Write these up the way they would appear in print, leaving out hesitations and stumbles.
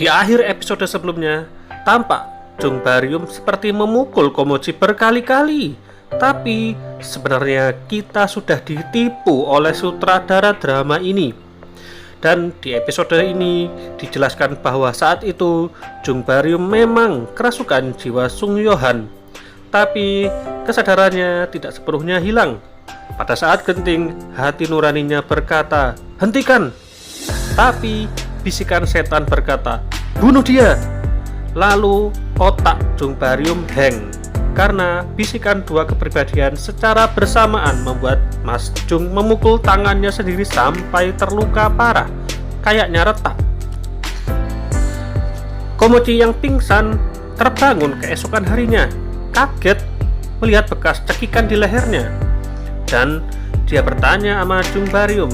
Di akhir episode sebelumnya, tampak Jung Baryum seperti memukul Komochi berkali-kali. Tapi sebenarnya kita sudah ditipu oleh sutradara drama ini. Dan di episode ini dijelaskan bahwa saat itu Jung Baryum memang kerasukan jiwa Sung Yo-han. Tapi kesadarannya tidak sepenuhnya hilang. Pada saat genting, hati nuraninya berkata, "Hentikan!" Tapi bisikan setan berkata, "Bunuh dia!" Lalu otak Jung Baryum hang. Karena bisikan dua kepribadian secara bersamaan membuat Mas Jung memukul tangannya sendiri sampai terluka parah, kayaknya retak. Komochi yang pingsan terbangun keesokan harinya, kaget melihat bekas cekikan di lehernya. Dan dia bertanya sama Jung Baryum,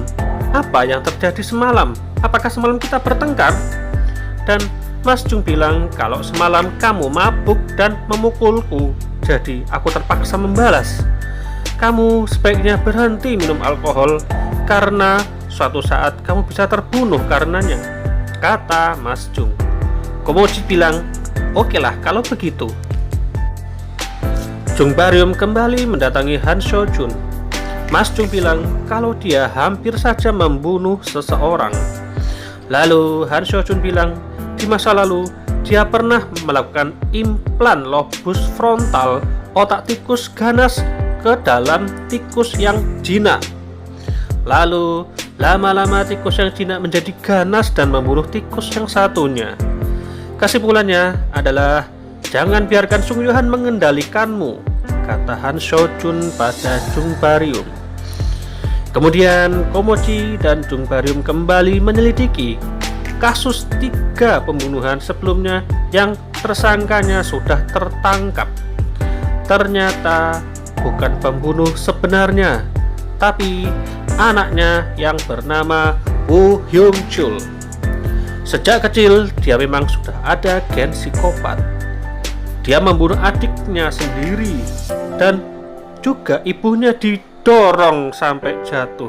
"Apa yang terjadi semalam? Apakah semalam kita bertengkar?" Dan Mas Jung bilang kalau semalam kamu mabuk dan memukulku, jadi aku terpaksa membalas. Kamu sebaiknya berhenti minum alkohol karena suatu saat kamu bisa terbunuh karenanya, kata Mas Jung. Komochi bilang, "Oke lah kalau begitu." Jung Baryum kembali mendatangi Han Seo-jun. Mas Jung bilang kalau dia hampir saja membunuh seseorang. Lalu Han Seo-jun bilang di masa lalu dia pernah melakukan implan lobus frontal otak tikus ganas ke dalam tikus yang jinak. Lalu lama-lama tikus yang jinak menjadi ganas dan membunuh tikus yang satunya. Kesimpulannya adalah jangan biarkan Sung Yo-han mengendalikanmu, kata Han Seo-jun pada Jung Baryum. Kemudian Komochi dan Jung Baryum kembali menyelidiki kasus 3 pembunuhan sebelumnya yang tersangkanya sudah tertangkap. Ternyata bukan pembunuh sebenarnya, tapi anaknya yang bernama Woo Hyung-chul. Sejak kecil dia memang sudah ada gen psikopat. Dia membunuh adiknya sendiri dan juga ibunya didorong sampai jatuh.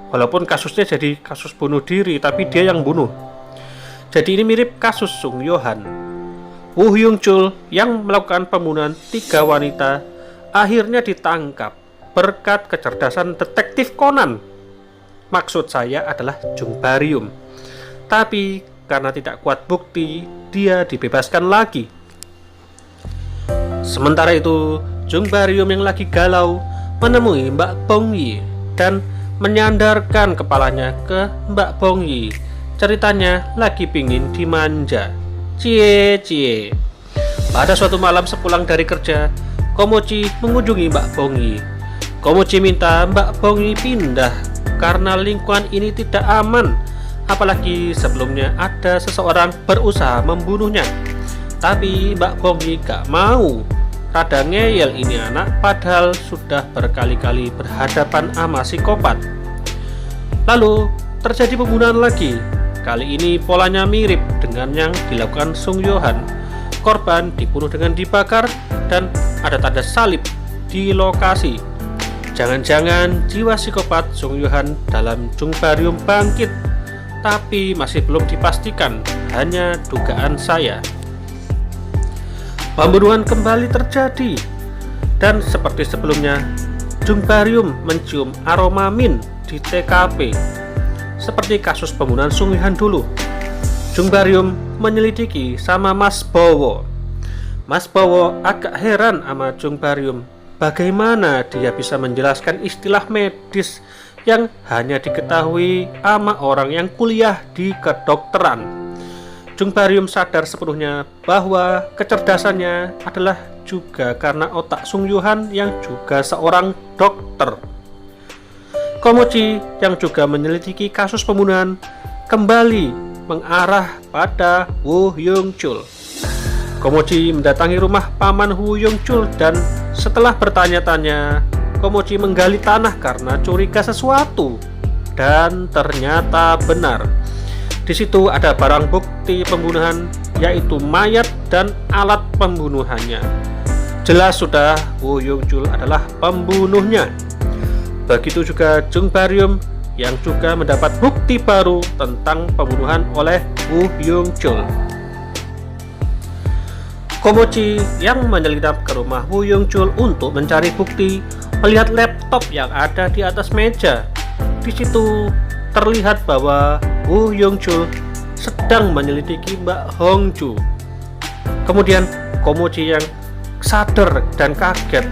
Walaupun kasusnya jadi kasus bunuh diri, tapi dia yang bunuh. Jadi ini mirip kasus Sung Yo-han. Woo Hyung-chul yang melakukan pembunuhan 3 wanita akhirnya ditangkap berkat kecerdasan detektif Conan. Maksud saya adalah Jung Baryum. Tapi karena tidak kuat bukti, dia dibebaskan lagi. Sementara itu, Jung Baryum yang lagi galau menemui Mbak Bong Yi dan menyandarkan kepalanya ke Mbak Bong Yi. Ceritanya lagi pingin dimanja. Cie. Pada suatu malam sepulang dari kerja, Komochi mengunjungi Mbak Bong Yi. Komochi minta Mbak Bong Yi pindah karena lingkungan ini tidak aman. Apalagi sebelumnya ada seseorang berusaha membunuhnya. Tapi Mbak Bong Yi gak mau. Rada ngeyel ini anak, padahal sudah berkali-kali berhadapan sama psikopat. Lalu terjadi pembunuhan lagi. Kali ini polanya mirip dengan yang dilakukan Sung Yo-han. Korban dibunuh dengan dibakar dan ada tanda salib di lokasi. Jangan-jangan jiwa psikopat Sung Yo-han dalam Jung Baryum bangkit, tapi masih belum dipastikan, hanya dugaan saya. Pembunuhan kembali terjadi, dan seperti sebelumnya, Jung Baryum mencium aroma min di TKP. Seperti kasus pembunuhan Sung Yo-han dulu, Jung Baryum menyelidiki sama Mas Bowo. Mas Bowo agak heran sama Jung Baryum. Bagaimana dia bisa menjelaskan istilah medis yang hanya diketahui sama orang yang kuliah di kedokteran. Jung Baryum sadar sepenuhnya bahwa kecerdasannya adalah juga karena otak Sung Yo-han yang juga seorang dokter. Komochi yang juga menyelidiki kasus pembunuhan kembali mengarah pada Woo Hyung-chul. Komochi mendatangi rumah paman Woo Hyung-chul dan setelah bertanya-tanya, Komochi menggali tanah karena curiga sesuatu. Dan ternyata benar. Di situ ada barang bukti pembunuhan, yaitu mayat dan alat pembunuhannya. Jelas sudah Woo Hyung-chul adalah pembunuhnya. Begitu juga Jung Baryum yang juga mendapat bukti baru tentang pembunuhan oleh Woo Hyung-chul. Komochi yang menyelinap ke rumah Woo Young Chul untuk mencari bukti melihat laptop yang ada di atas meja. Di situ terlihat bahwa Woo Young Chul sedang menyelidiki Mbak Hong Ju. Kemudian Komochi yang sadar dan kaget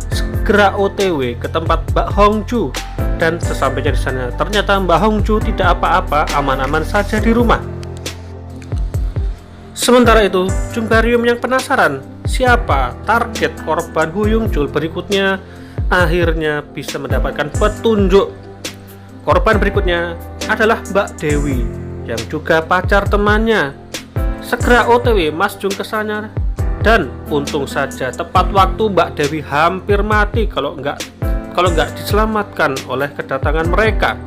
segera OTW ke tempat Mbak Hong Ju, dan sesampainya di sana ternyata Mbak Hong Ju tidak apa-apa, aman-aman saja di rumah. Sementara itu, Jung Baryum yang penasaran siapa target korban Woo Young Chul berikutnya akhirnya bisa mendapatkan petunjuk. Korban berikutnya adalah Mbak Dewi yang juga pacar temannya. Segera OTW Mas Jung ke sana, dan untung saja tepat waktu Mbak Dewi hampir mati kalau nggak diselamatkan oleh kedatangan mereka.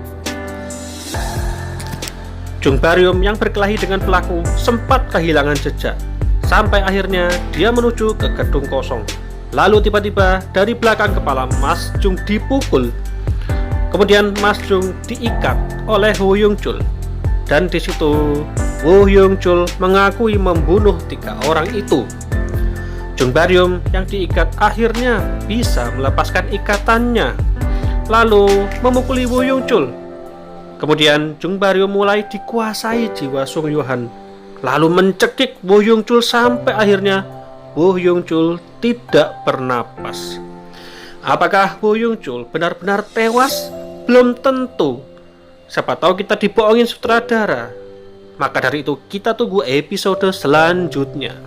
Jung Baryum yang berkelahi dengan pelaku sempat kehilangan jejak, sampai akhirnya dia menuju ke gedung kosong. Lalu tiba-tiba dari belakang kepala Mas Jung dipukul. Kemudian Mas Jung diikat oleh Woo Young Chul, dan di situ Woo Young Chul mengakui membunuh 3 orang itu. Jung Baryum yang diikat akhirnya bisa melepaskan ikatannya, lalu memukuli Woo Young Chul. Kemudian Jung Baryum mulai dikuasai jiwa Sung Yohan, lalu mencekik Woo Young Chul sampai akhirnya Woo Young Chul tidak bernapas. Apakah Woo Young Chul benar-benar tewas? Belum tentu. Siapa tahu kita dibohongin sutradara. Maka dari itu kita tunggu episode selanjutnya.